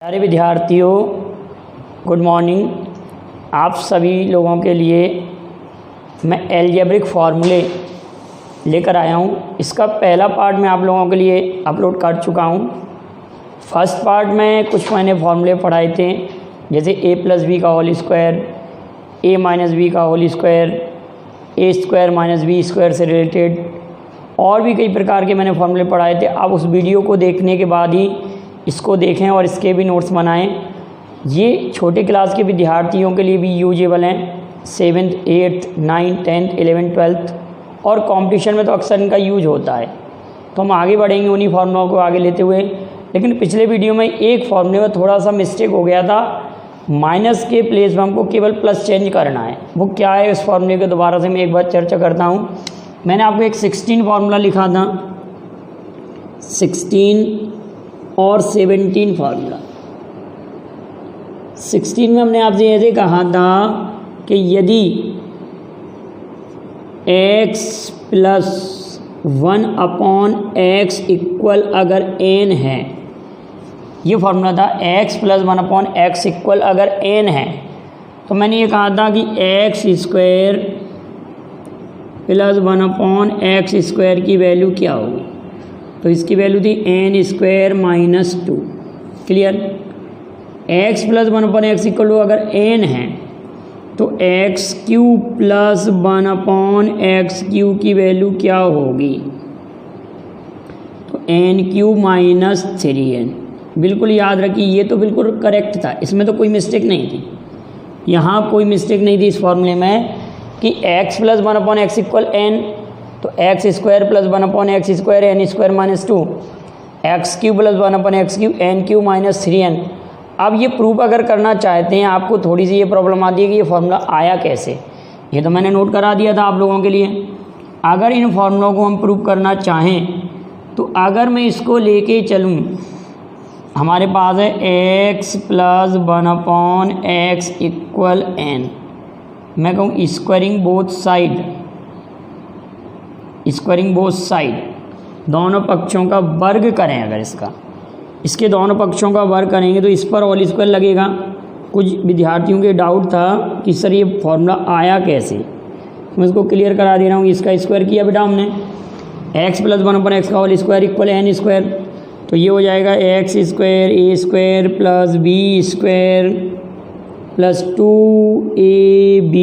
प्यारे विद्यार्थियों, good morning. आप सभी लोगों के लिए मैं एल्जेब्रिक फार्मूले लेकर आया हूँ। इसका पहला पार्ट मैं आप लोगों के लिए अपलोड कर चुका हूँ। फर्स्ट पार्ट में कुछ मैंने फार्मूले पढ़ाए थे, जैसे a प्लस बी का whole square, a minus B का whole square, a square minus B square से रिलेटेड और भी कई प्रकार के मैंने फार्मूले पढ़ाए थे। आप उस वीडियो को देखने के बाद ही इसको देखें और इसके भी नोट्स बनाएं। ये छोटे क्लास के विद्यार्थियों के लिए भी यूजेबल हैं, 7th 8th 9th 10th 11th 12th और कंपटीशन में तो अक्सर इनका यूज होता है। तो हम आगे बढ़ेंगे उन्हीं फार्मूलों को आगे लेते हुए। लेकिन पिछले वीडियो में एक फार्मूले में थोड़ा सा मिस्टेक हो गया था, माइनस के प्लेस में हमको केवल प्लस चेंज करना है। वो क्या है, उस फार्मूले के दोबारा से मैं एक बार चर्चा करता हूँ। मैंने आपको एक 16 फार्मूला लिखा था, 16 और 17 फार्मूला। 16 में हमने आपसे ऐसे कहा था कि यदि x प्लस 1/x इक्वल अगर n है, ये फार्मूला था, x प्लस 1/x इक्वल अगर n है, तो मैंने ये कहा था कि x square plus 1/x square की वैल्यू क्या होगी। तो इसकी वैल्यू थी n square minus 2। Clear. x plus 1/x equal to अगर n है तो x cube plus 1/x cube की वैल्यू क्या होगी, तो n क्यूब माइनस 3n। बिल्कुल याद रखिए, ये तो बिल्कुल करेक्ट था, इसमें तो कोई मिस्टेक नहीं थी। यहाँ कोई मिस्टेक नहीं थी इस फॉर्मूले में कि x plus 1/x equal n, तो x square plus 1/x square n square minus 2, x cube plus 1/x cube n cube minus 3n। अब ये प्रूफ अगर करना चाहते हैं, आपको थोड़ी सी ये प्रॉब्लम आती है कि ये फार्मूला आया कैसे। ये तो मैंने नोट करा दिया था आप लोगों के लिए। अगर इन फार्मूलों को हम प्रूफ करना चाहें तो अगर मैं इसको लेके चलूँ, हमारे पास है x plus 1/x equal n। मैं कहूँ स्क्वायरिंग बोथ साइड, दोनों पक्षों का वर्ग करें। अगर इसके दोनों पक्षों का वर्ग करेंगे तो इस पर होल स्क्वायर लगेगा। कुछ विद्यार्थियों के डाउट था कि सर ये फॉर्मूला आया कैसे, मैं इसको क्लियर करा दे रहा हूँ। इसका स्क्वायर किया बेटा हमने, x प्लस 1/x का whole square equal n square, तो ये हो जाएगा x square a square plus b square plus 2ab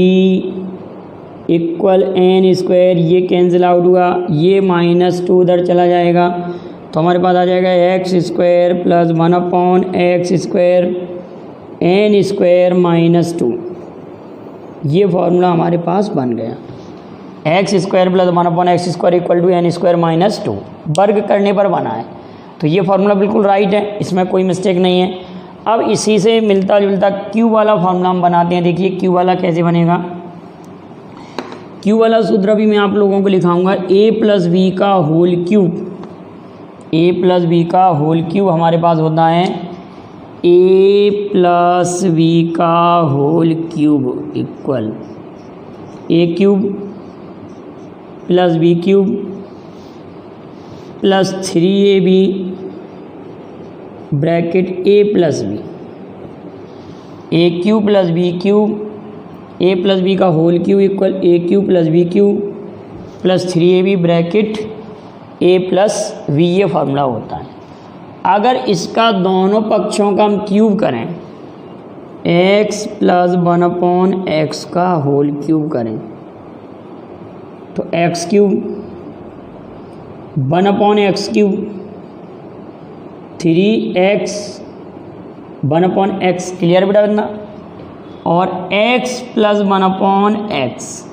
equal n square. ये कैंसिल आउट हुआ, ये माइनस 2 उधर चला जाएगा, तो हमारे पास आ जाएगा x square plus 1/x square n square minus 2। ये फॉर्मूला हमारे पास बन गया, x square plus 1/x square equal to n square minus 2, वर्ग करने पर बना है। तो ये फार्मूला बिल्कुल राइट है, इसमें कोई मिस्टेक नहीं है। अब इसी से मिलता जुलता क्यू वाला फार्मूला हम बनाते हैं। देखिए क्यू वाला कैसे बनेगा। क्यू वाला सूत्र भी मैं आप लोगों को लिखाऊंगा, a प्लस बी का whole cube. a plus B का होल क्यूब हमारे पास होता है a प्लस बी का whole cube equal a cube plus B cube plus 3ab bracket a plus B, a cube plus B cube, a plus B का whole cube equal a cube plus B cube plus 3ab bracket a plus v। ये formula होता है। अगर इसका दोनों पक्षों का हम क्यूब करें, x प्लस 1/x का होल क्यूब करें, तो x cube 1/x cube 3x 1/x। Clear बेटा बंदा। और x प्लस 1/x,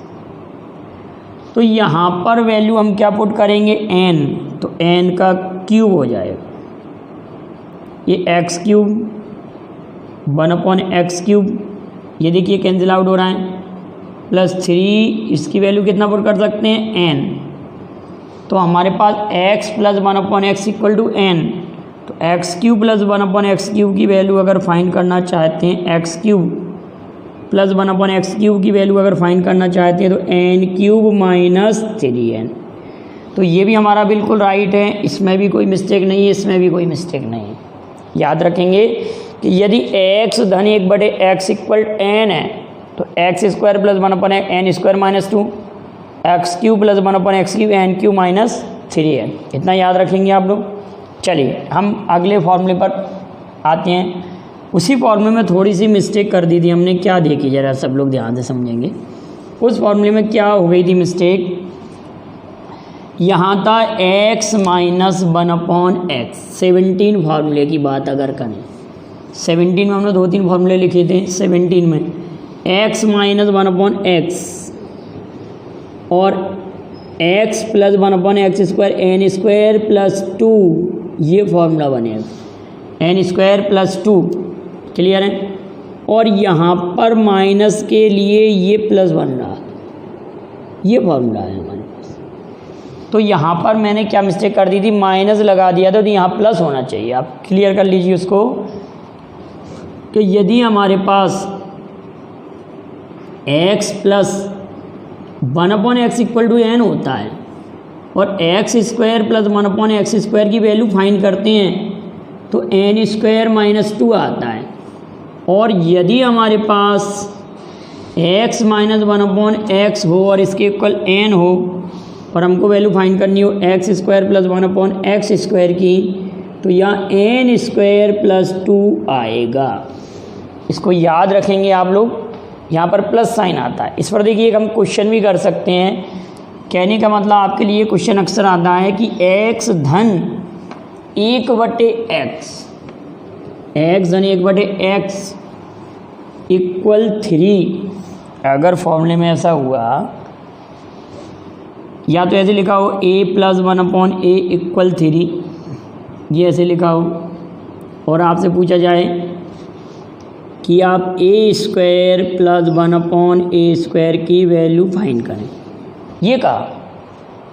तो यहाँ पर वैल्यू हम क्या पुट करेंगे, n, तो n का क्यूब हो जाएगा। ये x क्यूब 1/x क्यूब, ये देखिए कैंसिल आउट हो रहा है, प्लस 3, इसकी वैल्यू कितना पुट कर सकते हैं, n। तो हमारे पास x plus 1/x equal to n, तो x cube plus 1/x cube की वैल्यू अगर फाइंड करना चाहते हैं, x cube plus 1/x cube की वैल्यू अगर फाइंड करना चाहते हैं तो n क्यूब माइनस 3n। तो ये भी हमारा बिल्कुल राइट है, इसमें भी कोई मिस्टेक नहीं है, इसमें भी कोई मिस्टेक नहीं है। याद रखेंगे कि यदि x धन 1/x इक्वल n है तो x square plus 1/n² minus 2 x³ plus 1/x³ n³ minus 3 है। इतना याद रखेंगे आप लोग। चलिए हम अगले फॉर्मूले पर आते हैं। उसी फॉर्मूले में थोड़ी सी मिस्टेक कर दी थी हमने, क्या देखिए ज़रा सब लोग ध्यान से समझेंगे। उस फॉर्मूले में क्या हो गई थी मिस्टेक, यहाँ था x माइनस 1/x। 17 फार्मूले की बात अगर करें, 17 में हमने 2-3 फार्मूले लिखे थे। 17 में x माइनस 1/x और x plus 1/x² n² plus 2, ये फॉर्मूला बनेगा n² प्लस 2। क्लियर है। और यहाँ पर माइनस के लिए ये प्लस बन रहा, ये फॉर्मूला है हमारे पास। तो यहाँ पर मैंने क्या मिस्टेक कर दी थी, माइनस लगा दिया था, तो यहाँ प्लस होना चाहिए। आप क्लियर कर लीजिए उसको कि यदि हमारे पास x plus 1/x equal to n होता है और x² प्लस 1/x² की वैल्यू फाइंड करते हैं तो n² माइनस 2 आता है। और यदि हमारे पास x माइनस 1/x हो और इसके इक्वल n हो और हमको वैल्यू फाइंड करनी हो x² प्लस 1/x² की, तो यहाँ n² प्लस 2 आएगा। इसको याद रखेंगे आप लोग। यहाँ पर प्लस साइन आता है। इस पर देखिए हम क्वेश्चन भी कर सकते हैं। कहने का मतलब आपके लिए क्वेश्चन अक्सर आता है कि x धन 1/x, x धन 1/x इक्वल 3। अगर फॉर्मूले में ऐसा हुआ, या तो ऐसे लिखा हो a प्लस 1/a इक्वल 3, ये ऐसे लिखा हो, और आपसे पूछा जाए कि आप a² प्लस 1/a² की वैल्यू फाइंड करें, ये कहा,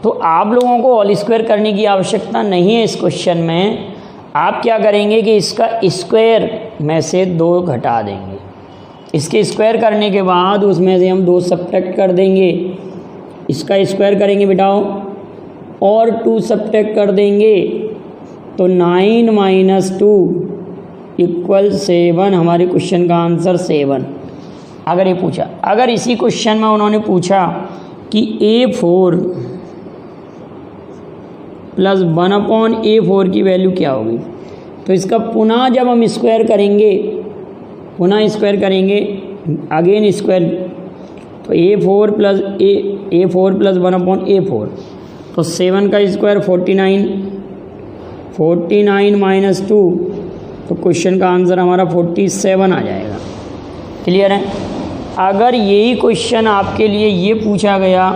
तो आप लोगों को होल स्क्वायर करने की आवश्यकता नहीं है। इस क्वेश्चन में आप क्या करेंगे कि इसका स्क्वायर में से 2 घटा देंगे। इसके स्क्वायर करने के बाद उसमें से हम 2 सब्ट्रैक्ट कर देंगे। इसका स्क्वायर करेंगे बेटाओ और 2 सब्ट्रैक्ट कर देंगे, तो 9 माइनस 2 इक्वल 7। हमारे क्वेश्चन का आंसर 7। अगर ये पूछा, अगर इसी क्वेश्चन में उन्होंने पूछा कि a4 प्लस 1/a4 की वैल्यू क्या होगी, तो इसका पुनः जब हम स्क्वायर करेंगे, पुनः स्क्वायर करेंगे, अगेन स्क्वायर, तो a4 प्लस 1/a4, तो 7 का स्क्वायर 49 माइनस 2, तो क्वेश्चन का आंसर हमारा 47 आ जाएगा। क्लियर है। अगर यही क्वेश्चन आपके लिए ये पूछा गया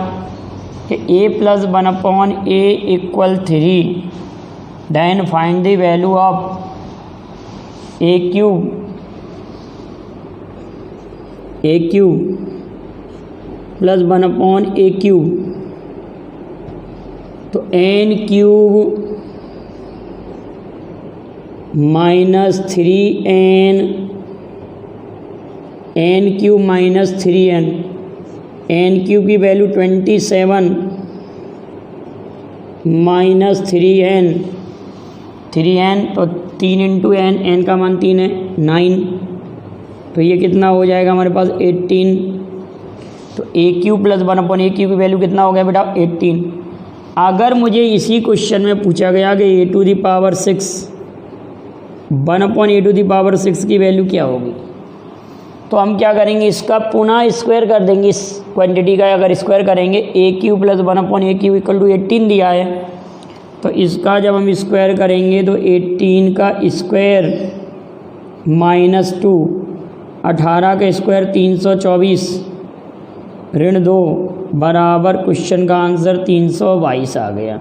कि a plus 1/a equal 3, then find the value of a³ plus 1/a³, तो n³ minus 3n, n³ minus 3n, n³ की वैल्यू 27 माइनस 3n, तो 3 इंटू n, n का मान 3 है, 9, तो ये कितना हो जाएगा हमारे पास 18। तो a³ प्लस 1/a³ की वैल्यू कितना हो गया बेटा 18। अगर मुझे इसी क्वेश्चन में पूछा गया कि a⁶ 1/a⁶ की वैल्यू क्या होगी, तो हम क्या करेंगे, इसका पुनः स्क्वायर कर देंगे। इस क्वांटिटी का अगर स्क्वायर करेंगे, a³ plus 1/a³ equal to 18 दिया है, तो इसका जब हम स्क्वायर करेंगे तो 18 का स्क्वायर माइनस 2, 18 का स्क्वायर 324 ऋण 2 बराबर क्वेश्चन का आंसर 322 आ गया।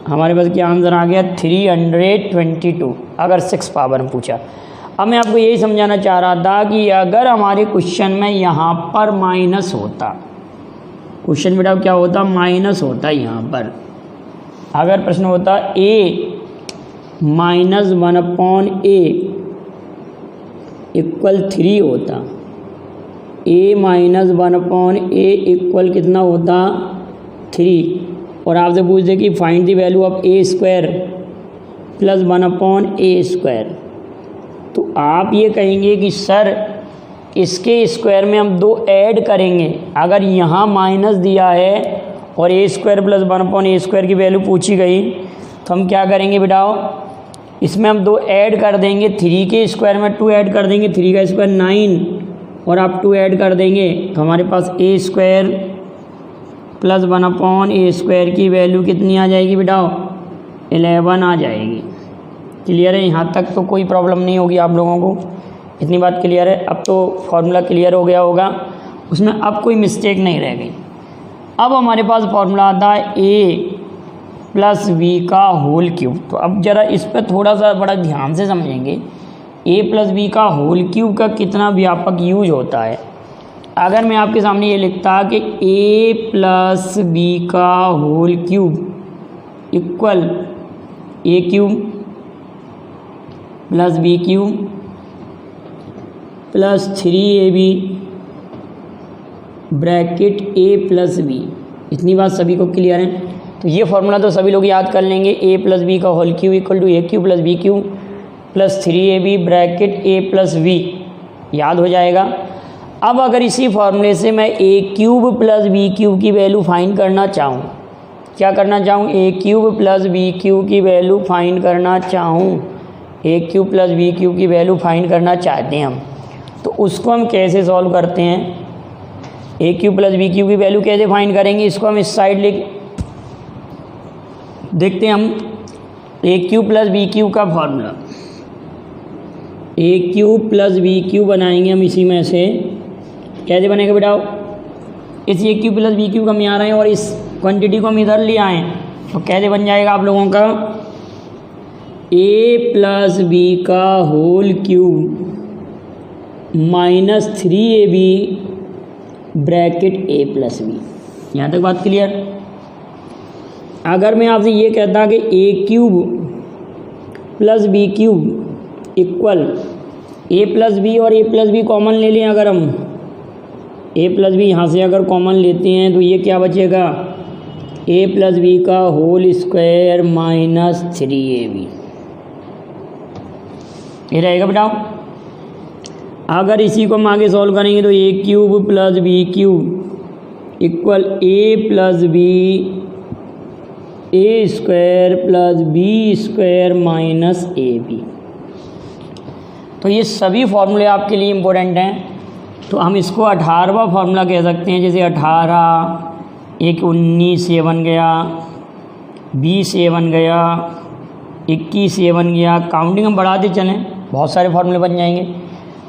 हमारे पास क्या आंसर आ गया 322, अगर 6 पावर में पूछा। अब मैं आपको यही समझाना चाह रहा था कि अगर हमारे क्वेश्चन में यहाँ पर माइनस होता, क्वेश्चन बेटा क्या होता, माइनस होता यहाँ पर। अगर प्रश्न होता a माइनस 1/a इक्वल 3 होता, a माइनस 1/a इक्वल कितना होता 3, और आपसे पूछ दे कि find the value of a² plus 1/a², तो आप ये कहेंगे कि सर इसके स्क्वायर में हम 2 ऐड करेंगे। अगर यहाँ माइनस दिया है और ए स्क्वायर प्लस 1/a² की वैल्यू पूछी गई तो हम क्या करेंगे बेटाओ, इसमें हम 2 ऐड कर देंगे। 3 के स्क्वायर में 2 ऐड कर देंगे, 3 का स्क्वायर 9 और आप 2 ऐड कर देंगे तो हमारे पास a² प्लस 1/a² की वैल्यू कितनी आ जाएगी बेटाओ, 11 आ जाएगी। क्लियर है? यहाँ तक तो कोई प्रॉब्लम नहीं होगी आप लोगों को, इतनी बात क्लियर है। अब तो फॉर्मूला क्लियर हो गया होगा, उसमें अब कोई मिस्टेक नहीं रह गई। अब हमारे पास फॉर्मूला आता है a प्लस वी का होल क्यूब। तो अब ज़रा इस पर थोड़ा सा बड़ा ध्यान से समझेंगे, a प्लस वी का होल क्यूब का कितना व्यापक यूज होता है। अगर मैं आपके सामने ये लिखता कि a प्लस बी का whole cube equal a cube plus B cube plus 3ab bracket a plus b, इतनी बात सभी को क्लियर है। तो ये फॉर्मूला तो सभी लोग याद कर लेंगे, a प्लस बी का whole cube equal to a cube plus B cube plus 3ab bracket a plus b, याद हो जाएगा। अब अगर इसी फॉर्मूले से मैं a cube plus B cube की वैल्यू फाइंड करना चाहूँ, क्या करना चाहूँ, a cube plus B cube की वैल्यू फाइंड करना चाहूँ, a cube plus B cube की वैल्यू फाइंड करना चाहते हैं हम, तो उसको हम कैसे सॉल्व करते हैं। a cube plus B cube की वैल्यू कैसे फाइंड करेंगे, इसको हम इस साइड ले देखते हैं। हम a cube plus B cube का formula, a cube plus B cube बनाएंगे हम इसी में से। कैसे बनेगा बेटाओ, इस a cube plus B cube हम यहाँ आ रहे हैं और इस क्वांटिटी को हम इधर ले आए, तो कैसे बन जाएगा आप लोगों का, a प्लस बी का whole cube minus 3ab bracket a plus b. यहाँ तक बात क्लियर। अगर मैं आपसे ये कहता कि a cube plus B cube equal a plus b और a प्लस बी कॉमन ले लें, अगर हम a प्लस बी यहाँ से अगर कॉमन लेते हैं तो ये क्या बचेगा, a प्लस बी का होल स्क्वायर माइनस 3ab, ये रहेगा बेटा। अगर इसी को हम आगे सॉल्व करेंगे तो a cube plus B cube equal a plus B a square plus B square minus ab। तो ये सभी फॉर्मूले आपके लिए इम्पोर्टेंट हैं। तो हम इसको 18वां फार्मूला कह सकते हैं, जैसे 18 एक 19 ये बन गया, 20 ये बन गया, 21 ये बन गया। काउंटिंग हम बढ़ाते चलें, बहुत सारे फार्मूले बन जाएंगे।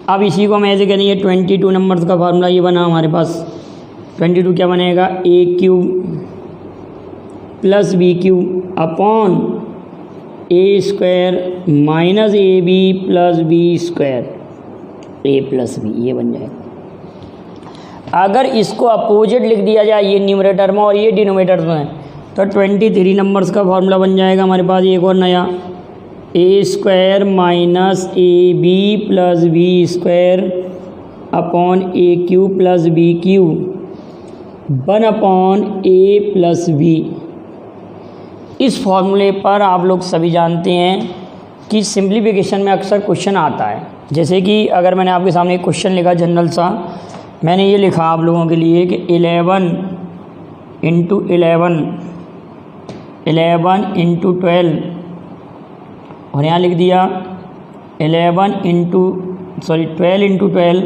अब इसी को हम ऐसे करेंगे, 22 नंबर्स का फार्मूला ये बना हमारे पास। 22 क्या बनेगा, a cube plus B cube upon a square minus ab plus B square a plus b, ये बन जाएगा। अगर इसको अपोजिट लिख दिया जाए, ये न्यूमरेटर में और ये डिनोमिनेटर में, तो 23 नंबर्स का फार्मूला बन जाएगा हमारे पास एक और नया, a square minus ab plus B square upon a cube plus B cube 1 upon a plus b. इस फॉर्मूले पर आप लोग सभी जानते हैं कि सिंप्लीफिकेशन में अक्सर क्वेश्चन आता है। जैसे कि अगर मैंने आपके सामने एक क्वेश्चन लिखा जनरल सा, मैंने ये लिखा आप लोगों के लिए कि 11 इंटू 11 इंटू 12, और यहाँ लिख दिया 12 इंटू 12,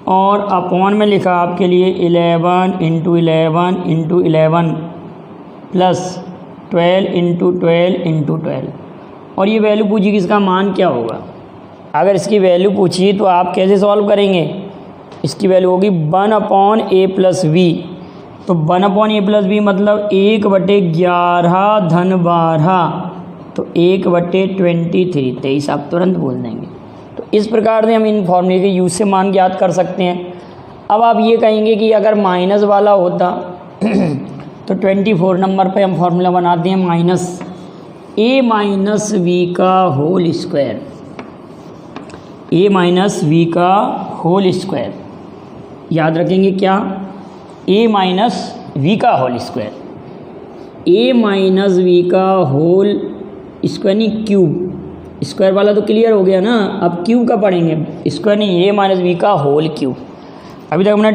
और अपॉन में लिखा आपके लिए 11 into 11 into 11 plus 12 into 12 into 12। और ये वैल्यू पूछी कि इसका मान क्या होगा। अगर इसकी वैल्यू पूछी तो आप कैसे सॉल्व करेंगे, इसकी वैल्यू होगी 1 अपॉन a प्लस बी। तो 1 अपॉन a प्लस बी मतलब 1/11 धन 12, तो 1/23, 23 आप तुरंत बोल देंगे। तो इस प्रकार से हम इन फॉर्मूले के यूज से मान ज्ञात कर सकते हैं। अब आप ये कहेंगे कि अगर माइनस वाला होता तो 24 नंबर पे हम फॉर्मूला बनाते हैं माइनस a माइनस वी का whole square, a minus V का होल स्क्वायर। याद रखेंगे क्या, a माइनस वी का whole square, a minus V का होल स्क्वायर नहीं क्यूब, स्क्वायर वाला तो क्लियर हो गया ना, अब क्यूब का पढ़ेंगे, स्क्वायर नहीं, ए माइनस बी का होल क्यूब। अभी तक हमने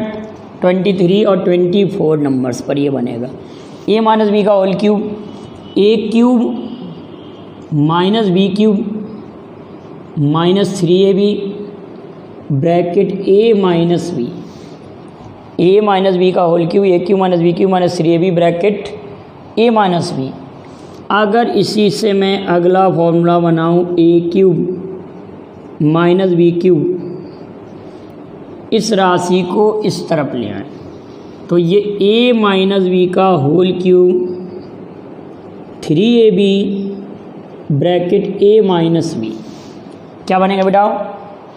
23 और 24 नंबर्स पर ये बनेगा। ए माइनस बी का whole cube, A cube minus B cube minus 3ab bracket A minus B, A minus B का whole cube, A cube minus B cube minus 3ab bracket A minus B. अगर इसी से मैं अगला formula बनाऊं, A cube minus B cube, इस राशि को इस तरफ ले आए तो ये a माइनस बी का whole cube 3ab bracket a minus B क्या बनेगा बेटा,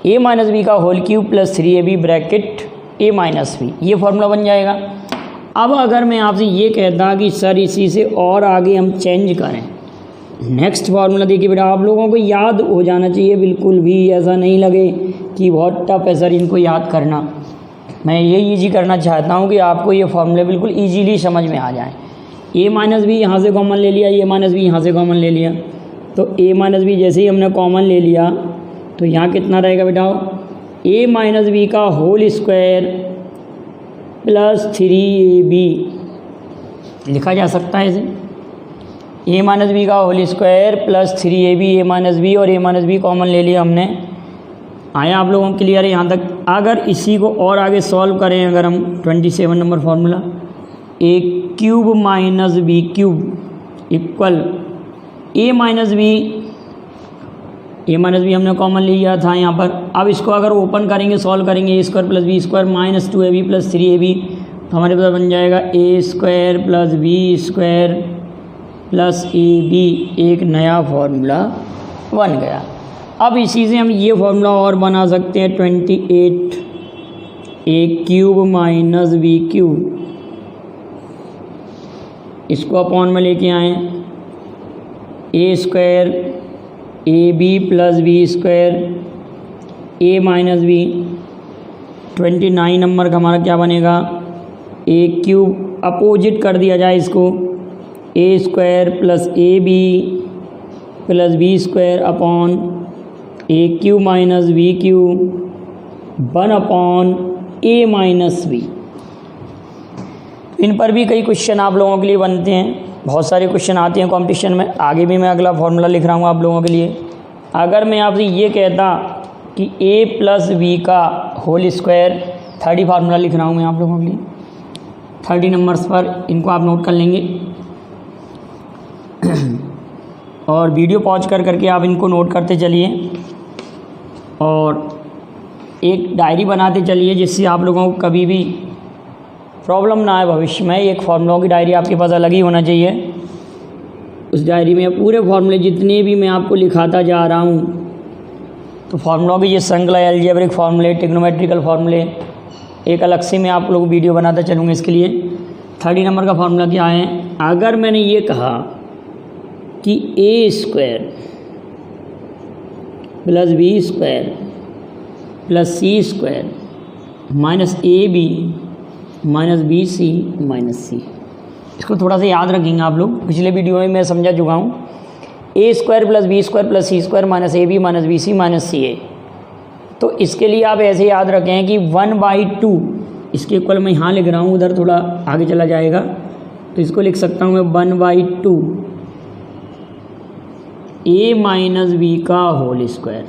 a माइनस बी का whole cube plus 3ab bracket a minus B, ये फॉर्मूला बन जाएगा। अब अगर मैं आपसे ये कहता कि सर इसी से और आगे हम चेंज करें, नेक्स्ट फार्मूला देखिए बेटा, आप लोगों को याद हो जाना चाहिए, बिल्कुल भी ऐसा नहीं लगे कि बहुत टफ है सर इनको याद करना। मैं ये ईजी करना चाहता हूँ कि आपको ये फार्मूले बिल्कुल ईजीली समझ में आ जाए। ए माइनस बी यहाँ से कॉमन ले लिया, ए माइनस बी यहाँ से कॉमन ले लिया, तो ए माइनस बी जैसे ही हमने कॉमन ले लिया तो यहाँ कितना रहेगा बेटा, ए माइनस बी का होल स्क्वायर प्लस 3ab लिखा जा सकता है इसे, ए माइनस बी का होल स्क्वायर प्लस 3ab, ए माइनस बी और ए माइनस बी कॉमन ले लिया हमने। आया आप लोगों को क्लियर है यहाँ तक। अगर इसी को और आगे सॉल्व करें, अगर हम 27 number formula, A cube minus B cube equal A minus B, A minus B हमने कॉमन लिया था यहाँ पर। अब इसको अगर ओपन करेंगे, सॉल्व करेंगे, A square plus B square minus 2ab plus 3ab, तो हमारे पास बन जाएगा A square plus B square plus ab, एक नया फार्मूला बन गया। अब इसी से हम ये फार्मूला और बना सकते हैं 28 A cube minus B cube, इसको अपॉन में लेके आए A square A B plus B square A minus B. 29 number का हमारा क्या बनेगा, ए क्यूब अपोजिट कर दिया जाए इसको, A square plus A B plus B square upon A cube minus B cube 1 upon A minus B. इन पर भी कई क्वेश्चन आप लोगों के लिए बनते हैं, बहुत सारे क्वेश्चन आते हैं कंपटीशन में। आगे भी मैं अगला फॉर्मूला लिख रहा हूँ आप लोगों के लिए। अगर मैं आपसे ये कहता कि ए प्लस बी का होल स्क्वायर, 30 फार्मूला लिख रहा हूँ मैं आप लोगों के लिए, 30 नंबर्स पर, इनको आप नोट कर लेंगे और वीडियो पॉज करके आप इनको नोट करते चलिए और एक डायरी बनाते चलिए, जिससे आप लोगों को कभी भी प्रॉब्लम ना आए भविष्य में। एक फार्मूलों की डायरी आपके पास अलग ही होना चाहिए। उस डायरी में पूरे फार्मूले जितने भी मैं आपको लिखाता जा रहा हूँ, तो फार्मूलों की ये श्रृंखला, अलजेब्रिक फार्मूले, ट्रिग्नोमेट्रिकल फार्मूले, एक अलग से मैं आप लोगों को वीडियो बनाता चलूँगा इसके लिए। 30 नंबर का फार्मूला क्या है, अगर मैंने ये कहा कि A square plus B square plus C square minus A B minus B C minus C, इसको थोड़ा सा याद रखेंगे आप लोग, पिछले वीडियो में मैं समझा चुका हूँ। A square plus B square plus C square minus A B minus B C minus C A, तो इसके लिए आप ऐसे याद रखें कि 1/2, इसके इक्वल मैं यहाँ लिख रहा हूँ, उधर थोड़ा आगे चला जाएगा, तो इसको लिख सकता हूँ मैं 1/2 ए माइनस बी का whole square,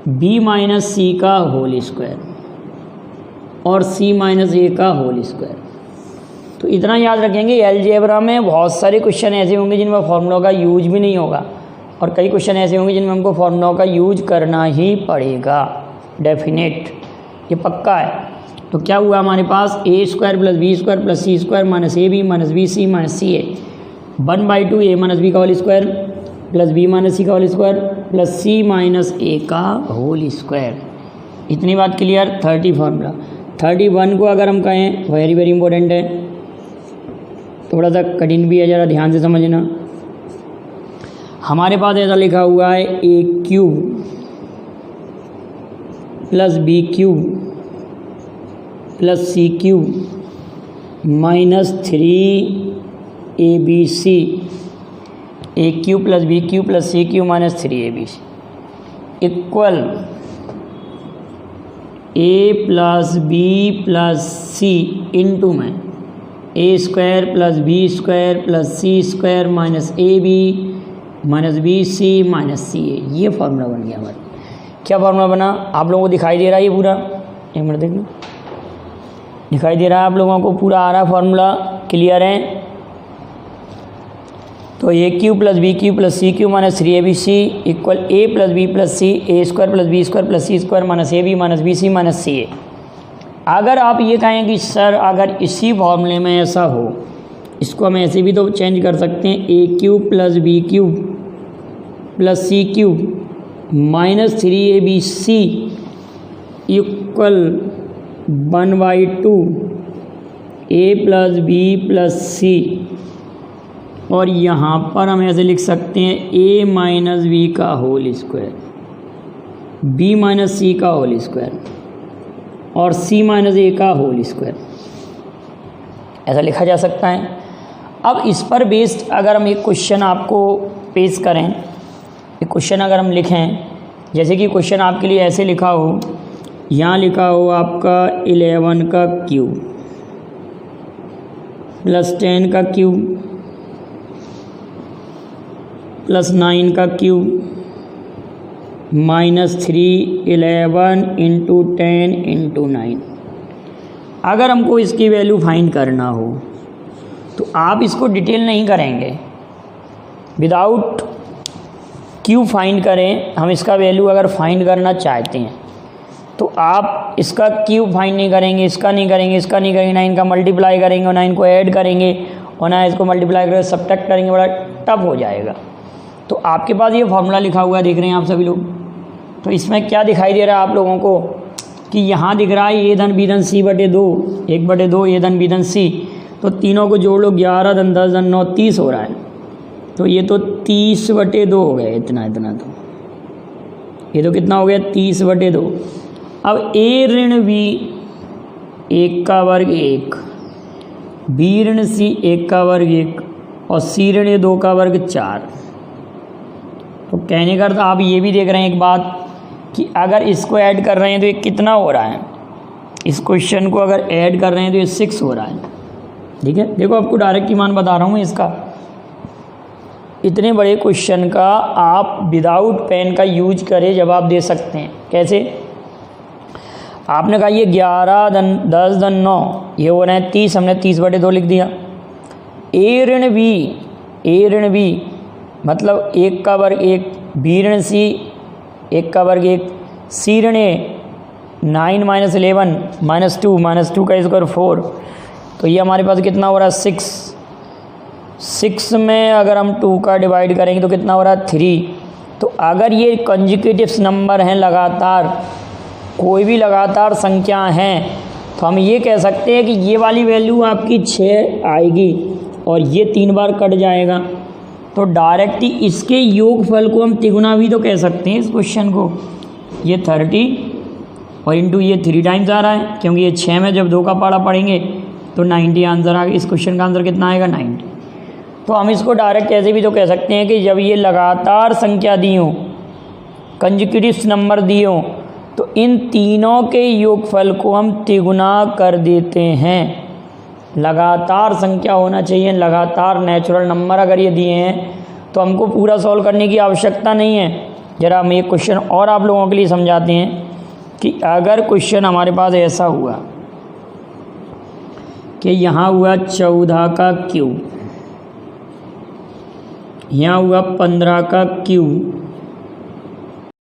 B minus C का होल स्क्वायर और सी माइनस ए का होल स्क्वायर। तो इतना याद रखेंगे। अलजेब्रा में बहुत सारे क्वेश्चन ऐसे होंगे जिनमें फार्मूलों का यूज भी नहीं होगा, और कई क्वेश्चन ऐसे होंगे जिनमें हमको फार्मूलों का यूज करना ही पड़ेगा, डेफिनेट, ये पक्का है। तो क्या हुआ हमारे पास, A square plus B square plus C square minus A B minus B C minus C A, 1/2 A minus B का whole square plus B minus C का whole square plus C minus A का whole square. इतनी बात clear. 30 formula. 31 को अगर हम कहें, very very important है, थोड़ा सा कठिन भी है, ज़रा ध्यान से समझना। हमारे पास ऐसा लिखा हुआ है, A cube plus B cube plus C cube minus 3abc A cube plus B cube plus C cube minus 3ab equal A plus B plus C into में A square plus B square plus C square minus A B minus B C minus C A. ये formula बन गया हमारा। क्या formula बना आप लोगों को दिखाई दे रहा है ये पूरा? एक मिनट देख लो, दिखाई दे रहा है आप लोगों को पूरा आ रहा है फार्मूला? क्लियर है? तो A cube plus B cube plus C cube minus 3abc equal A plus B plus C A square plus B square plus C square minus A B minus B C minus C A. अगर आप ये कहें कि sir अगर इसी फॉर्मूले में ऐसा हो, इसको हम ऐसे भी तो चेंज कर सकते हैं, A cube plus B cube plus C cube minus 3abc equal 1/2 A plus B plus C, और यहाँ पर हम ऐसे लिख सकते हैं ए माइनस बी का whole square B minus C का होल स्क्वायर और सी माइनस ए का होल स्क्वायर, ऐसा लिखा जा सकता है। अब इस पर बेस्ड अगर हम एक क्वेश्चन आपको पेश करें, एक क्वेश्चन अगर हम लिखें, जैसे कि क्वेश्चन आपके लिए ऐसे लिखा हो, यहाँ लिखा हो आपका 11 का क्यूब प्लस 10 का क्यूब प्लस 9 का क्यूब माइनस 3 11 इंटू 10 इंटू 9। अगर हमको इसकी वैल्यू फाइंड करना हो तो आप इसको डिटेल नहीं करेंगे, विदाउट क्यूब फाइंड करें। हम इसका वैल्यू अगर फाइंड करना चाहते हैं तो आप इसका क्यूब फाइंड नहीं करेंगे, इसका नहीं करेंगे, इसका नहीं करेंगे, 9 का मल्टीप्लाई करेंगे और 9 को ऐड करेंगे और ना इसको मल्टीप्लाई करके सब्ट्रैक्ट करेंगे, बड़ा टफ हो जाएगा। तो आपके पास ये फार्मूला लिखा हुआ है, देख रहे हैं आप सभी लोग। तो इसमें क्या दिखाई दे रहा है आप लोगों को कि यहाँ दिख रहा है ए धन बी धन सी बटे 2 1/2 ए धन बी धन सी, तो तीनों को जोड़ लो, 11 धन 10 धन 9 30 हो रहा है। तो ये तो 30/2 हो गया, इतना तो ये तो कितना हो गया 30/2। अब ए ऋण बी 1 का वर्ग 1, बी ऋण सी 1 का वर्ग 1 और सी ऋण 2 का वर्ग 4। तो कहने का अर्थ आप ये भी देख रहे हैं एक बात कि अगर इसको ऐड कर रहे हैं तो ये कितना हो रहा है, इस क्वेश्चन को अगर ऐड कर रहे हैं तो ये 6 हो रहा है। ठीक है, देखो आपको डायरेक्ट की मान बता रहा हूँ मैं इसका। इतने बड़े क्वेश्चन का आप विदाउट पेन का यूज करे जवाब दे सकते हैं। कैसे? आपने कहा ये 11 धन 10 धन 9 ये हो रहे हैं 30, हमने 30/2 लिख दिया। ए ऋण बी मतलब 1 का वर्ग 1, बी ऋण सी 1 का वर्ग 1, सी ऋण 9 माइनस 11 माइनस 2 का स्क्वायर 4। तो ये हमारे पास कितना हो रहा है 6 में अगर हम 2 का डिवाइड करेंगे तो कितना हो रहा है 3। तो अगर ये कंजिक्यूटिव्स नंबर हैं, लगातार कोई भी लगातार संख्या हैं, तो हम ये कह सकते हैं कि ये वाली वैल्यू आपकी 6 आएगी और ये 3 बार कट जाएगा। तो डायरेक्टली इसके योगफल को हम तिगुना भी तो कह सकते हैं इस क्वेश्चन को। ये 30 और इंटू ये 3 टाइम्स आ रहा है, क्योंकि ये 6 में जब 2 का पाड़ा पढ़ेंगे तो 90 आंसर आ गया। इस क्वेश्चन का आंसर कितना आएगा 90। तो हम इसको डायरेक्ट ऐसे भी तो कह सकते हैं कि जब ये लगातार संख्या दी हो, कंजिक्यूटिव नंबर दिए हो, तो इन तीनों के योगफल को हम तिगुना कर देते हैं। लगातार संख्या होना चाहिए, लगातार नेचुरल नंबर अगर ये दिए हैं तो हमको पूरा सॉल्व करने की आवश्यकता नहीं है। ज़रा हम एक क्वेश्चन और आप लोगों के लिए समझाते हैं कि अगर क्वेश्चन हमारे पास ऐसा हुआ कि यहाँ हुआ 14 का क्यूब, यहाँ हुआ 15 का क्यूब